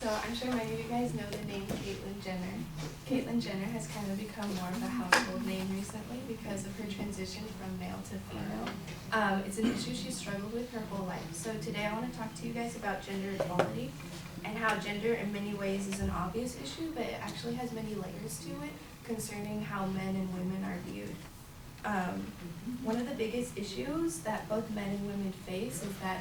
So I'm sure many of you guys know the name Caitlyn Jenner. Caitlyn Jenner has kind of become more of a household name recently because of her transition from male to female. It's an issue she's struggled with her whole life. So today I want to talk to you guys about gender equality and how gender in many ways is an obvious issue, but it actually has many layers to it concerning how men and women are viewed. One of the biggest issues that both men and women face is that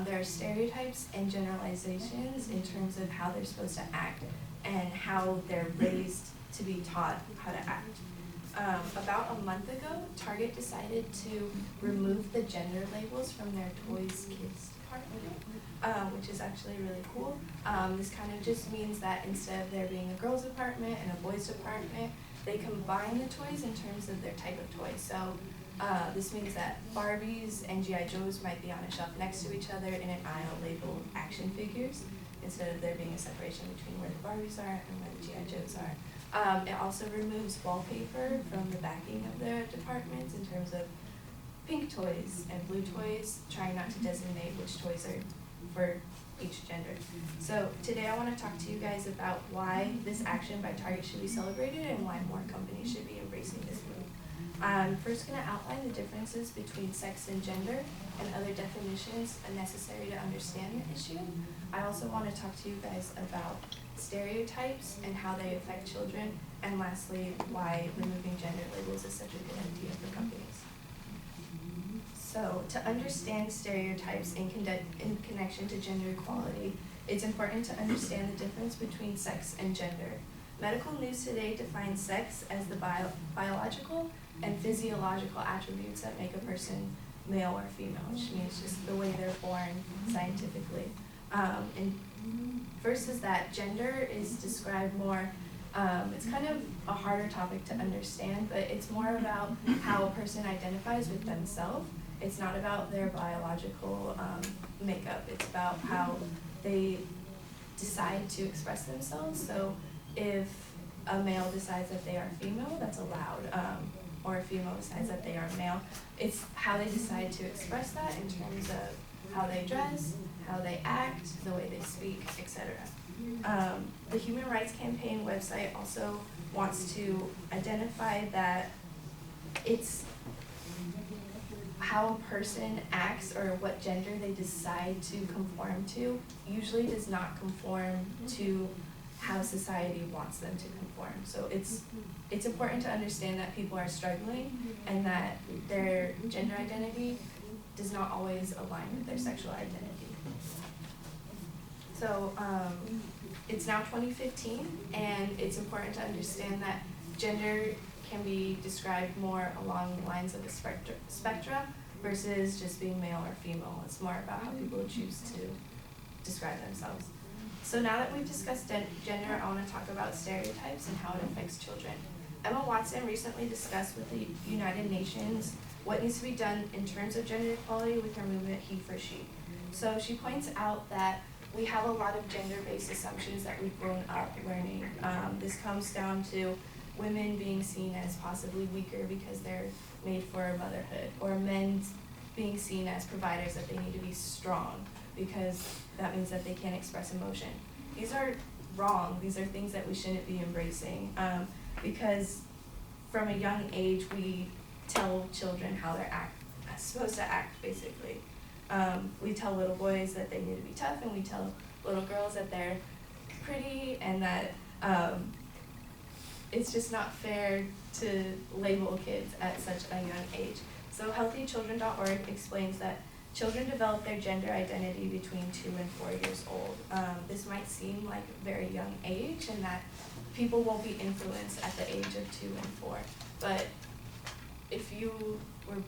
there are stereotypes and generalizations in terms of how they're supposed to act and how they're raised to be taught how to act. About a month ago, Target decided to remove the gender labels from their Toys Kids department, which is actually really cool. This kind of just means that instead of there being a girls department and a boys department, they combine the toys in terms of their type of toy. So this means that Barbies and G.I. Joes might be on a shelf next to each other in an aisle labeled action figures, instead of there being a separation between where the Barbies are and where the G.I. Joes are. It also removes wallpaper from the backing of their departments in terms of pink toys and blue toys, trying not to designate which toys are for each gender. So today I want to talk to you guys about why this action by Target should be celebrated and why more companies should be embracing this move. I'm first going to outline the differences between sex and gender and other definitions necessary to understand the issue. I also want to talk to you guys about stereotypes and how they affect children, and lastly, why removing gender labels is such a good idea for companies. So, to understand stereotypes in connection to gender equality, it's important to understand the difference between sex and gender. Medical news today defines sex as the biological and physiological attributes that make a person male or female, which means just the way they're born scientifically. And versus that, gender is described more, it's kind of a harder topic to understand, but it's more about how a person identifies with themselves. It's not about their biological makeup. It's about how they decide to express themselves. So if a male decides that they are female, that's allowed. Or a female decides that they are male. It's how they decide to express that in terms of how they dress, how they act, the way they speak, etc. The Human Rights Campaign website also wants to identify that it's how a person acts or what gender they decide to conform to usually does not conform to how society wants them to conform. So it's important to understand that people are struggling and that their gender identity does not always align with their sexual identity. So it's now 2015, and it's important to understand that gender can be described more along the lines of a spectrum versus just being male or female. It's more about how people choose to describe themselves. So now that we've discussed gender, I want to talk about stereotypes and how it affects children. Emma Watson recently discussed with the United Nations what needs to be done in terms of gender equality with her movement He for She. So she points out that we have a lot of gender-based assumptions that we've grown up learning. This comes down to women being seen as possibly weaker because they're made for motherhood, or men being seen as providers, that they need to be strong because that means that they can't express emotion. These are wrong. These are things that we shouldn't be embracing because from a young age we tell children how they're supposed to act, basically. We tell little boys that they need to be tough, and we tell little girls that they're pretty and that it's just not fair to label kids at such a young age. So healthychildren.org explains that children develop their gender identity between 2 and 4 years old. This might seem like a very young age and that people won't be influenced at the age of 2 and 4. But if you were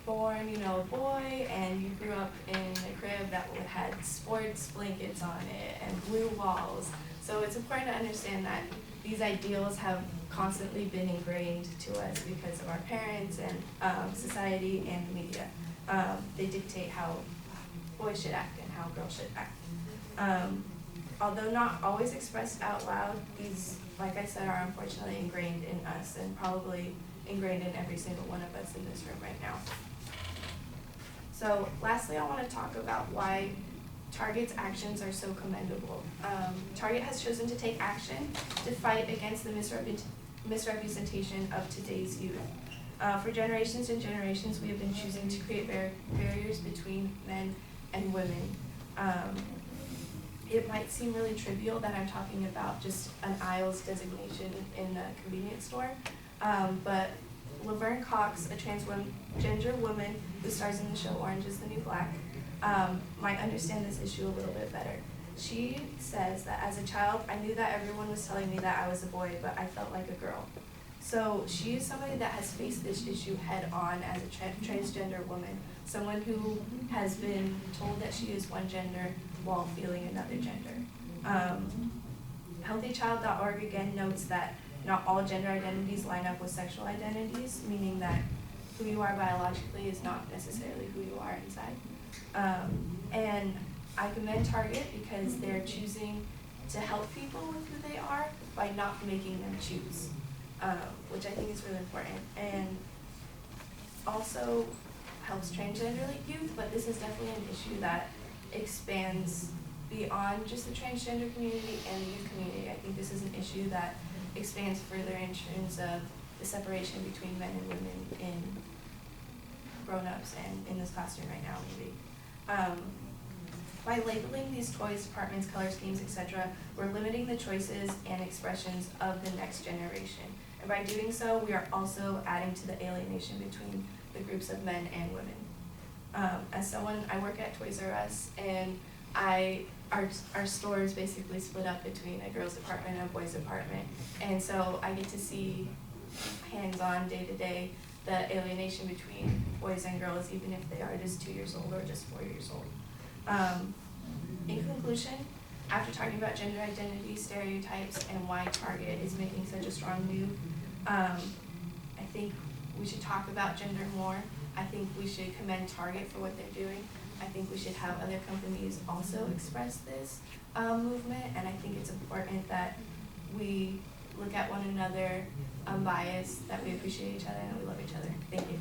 born, a boy, and you grew up in a crib that had sports blankets on it and blue walls, so it's important to understand that these ideals have constantly been ingrained to us because of our parents and society and the media. They dictate how boys should act and how girls should act. Although not always expressed out loud, these, like I said, are unfortunately ingrained in us and probably ingrained in every single one of us in this room right now. So lastly, I want to talk about why Target's actions are so commendable. Target has chosen to take action to fight against the misrepresentation of today's youth. For generations and generations, we have been choosing to create barriers between men and women. It might seem really trivial that I'm talking about just an aisles designation in a convenience store, but Laverne Cox, a transgender woman who stars in the show Orange is the New Black, might understand this issue a little bit better. She says that as a child, I knew that everyone was telling me that I was a boy, but I felt like a girl. So she is somebody that has faced this issue head on as a transgender woman, someone who has been told that she is one gender while feeling another gender. HealthyChild.org again notes that not all gender identities line up with sexual identities, meaning that who you are biologically is not necessarily who you are inside. And I commend Target because they're choosing to help people with who they are by not making them choose, which I think is really important. And also helps transgender youth, but this is definitely an issue that expands beyond just the transgender community and the youth community. I think this is an issue that expands further in terms of the separation between men and women in grown-ups and in this classroom right now, maybe. By labeling these toys, departments, color schemes, etc., we're limiting the choices and expressions of the next generation. And by doing so, we are also adding to the alienation between the groups of men and women. As someone, I work at Toys R Us, and our store is basically split up between a girls' department and a boys' department. And so I get to see hands-on, day-to-day, the alienation between boys and girls, even if they are just 2 years old or just 4 years old. In conclusion, after talking about gender identity, stereotypes, and why Target is making such a strong move, I think we should talk about gender more. I think we should commend Target for what they're doing. I think we should have other companies also express this movement, and I think it's important that we look at one another unbiased, that we appreciate each other, and that we love each other. Thank you.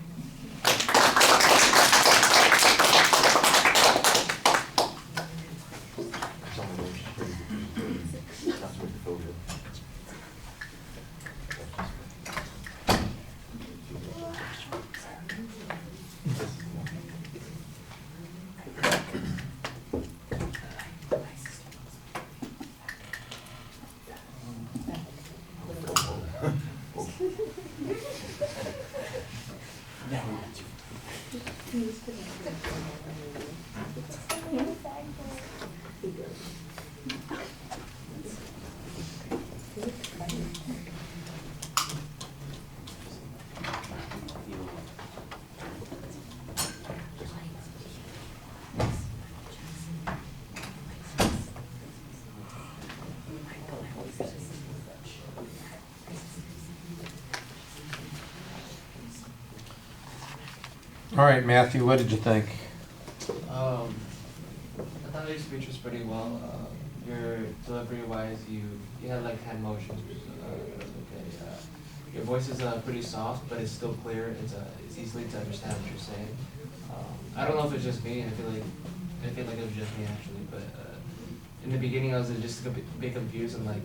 All right, Matthew, what did you think? I thought your speech was pretty well. Your delivery-wise, you had like hand motions. Okay. Your voice is pretty soft, but it's still clear. It's easily to understand what you're saying. I don't know if it's just me. I feel like it was just me actually. But in the beginning, I was just a bit confused on like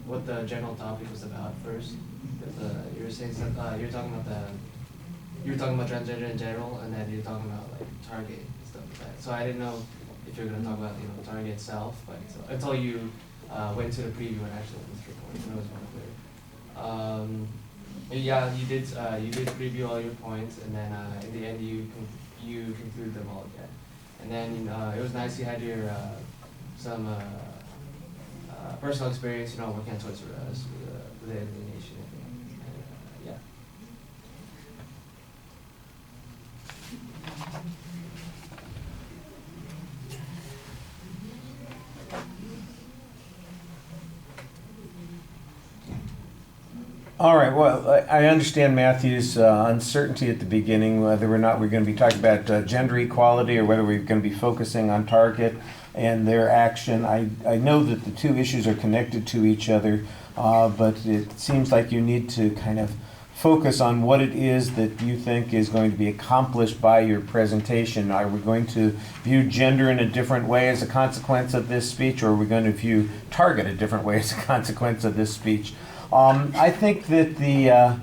what the general topic was about first. Because you were saying you were talking about transgender in general, and then you're talking about like Target and stuff like that. So I didn't know if you were gonna talk about Target itself, but until you went to the preview and actually went through it, it was more clear. Yeah, you did preview all your points, and then in the end you concluded them all again. And then it was nice you had your some personal experience, working at Toys R Us with the alienation. Yeah. All right, well, I understand Matthew's uncertainty at the beginning, whether or not we're going to be talking about gender equality or whether we're going to be focusing on Target and their action. I know that the two issues are connected to each other, but it seems like you need to kind of focus on what it is that you think is going to be accomplished by your presentation. Are we going to view gender in a different way as a consequence of this speech, or are we going to view target a different way as a consequence of this speech? I think that the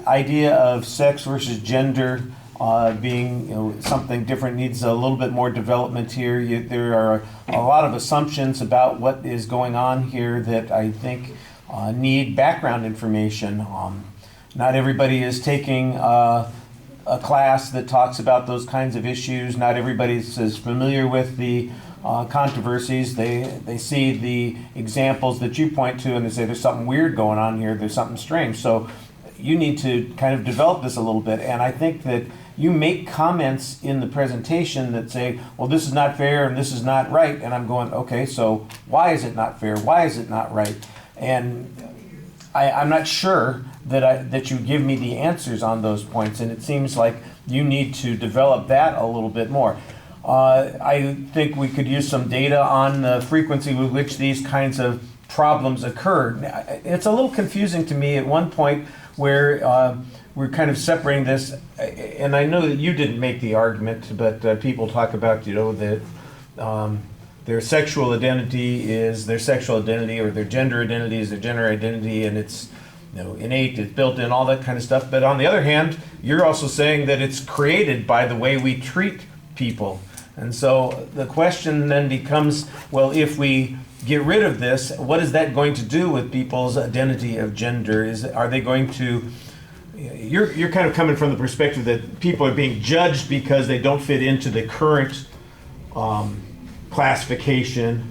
idea of sex versus gender being something different needs a little bit more development here. There are a lot of assumptions about what is going on here that I think need background information. Not everybody is taking a class that talks about those kinds of issues. Not everybody is as familiar with the controversies. They see the examples that you point to and they say there's something weird going on here, there's something strange. So you need to kind of develop this a little bit. And I think that you make comments in the presentation that say, well, this is not fair and this is not right. And I'm going, okay, so why is it not fair? Why is it not right? And I'm not sure that you give me the answers on those points. And it seems like you need to develop that a little bit more. I think we could use some data on the frequency with which these kinds of problems occur. It's a little confusing to me at one point where we're kind of separating this, and I know that you didn't make the argument, but people talk about, that their sexual identity is their sexual identity, or their gender identity is their gender identity, and it's innate, it's built in, all that kind of stuff. But on the other hand, you're also saying that it's created by the way we treat people. And so the question then becomes, well, if we get rid of this, what is that going to do with people's identity of gender? Are they going to... You're kind of coming from the perspective that people are being judged because they don't fit into the current classification,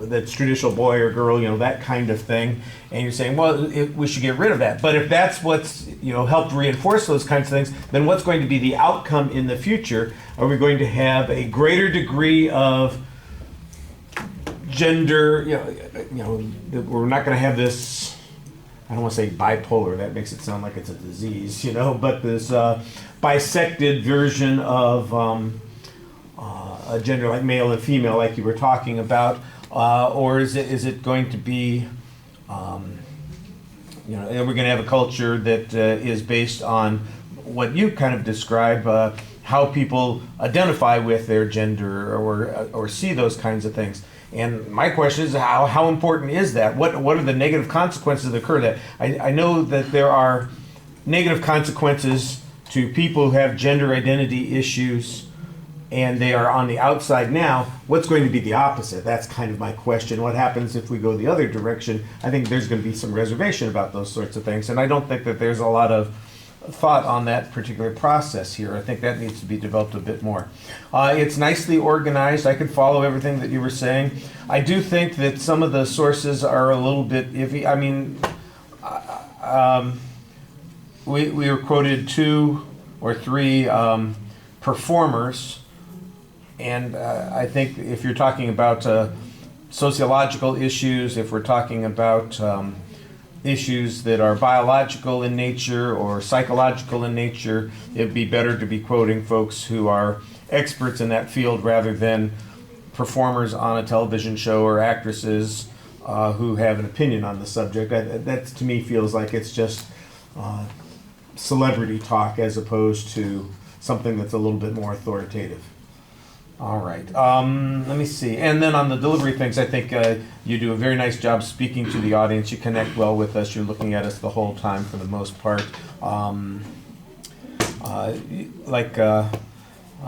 that's traditional boy or girl, that kind of thing. And you're saying, well, we should get rid of that. But if that's what's helped reinforce those kinds of things, then what's going to be the outcome in the future? Are we going to have a greater degree of gender? We're not going to have this. I don't want to say bipolar, that makes it sound like it's a disease, but this bisected version of a gender like male and female, like you were talking about, or is it going to be, we're going to have a culture that is based on what you kind of describe, how people identify with their gender or see those kinds of things. And my question is, how important is that? What are the negative consequences that occur? That I know that there are negative consequences to people who have gender identity issues and they are on the outside now. What's going to be the opposite? That's kind of my question. What happens if we go the other direction? I think there's going to be some reservation about those sorts of things. And I don't think that there's a lot of thought on that particular process here. I think that needs to be developed a bit more. It's nicely organized. I could follow everything that you were saying. I do think that some of the sources are a little bit iffy. I mean, we were quoted 2 or 3 performers, and I think if you're talking about sociological issues, if we're talking about issues that are biological in nature or psychological in nature, it'd be better to be quoting folks who are experts in that field rather than performers on a television show or actresses who have an opinion on the subject. That to me feels like it's just celebrity talk as opposed to something that's a little bit more authoritative. All right, let me see. And then on the delivery things, I think you do a very nice job speaking to the audience. You connect well with us. You're looking at us the whole time for the most part. Like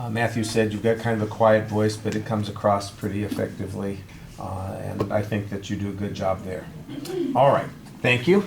Matthew said, you've got kind of a quiet voice, but it comes across pretty effectively. And I think that you do a good job there. All right, thank you.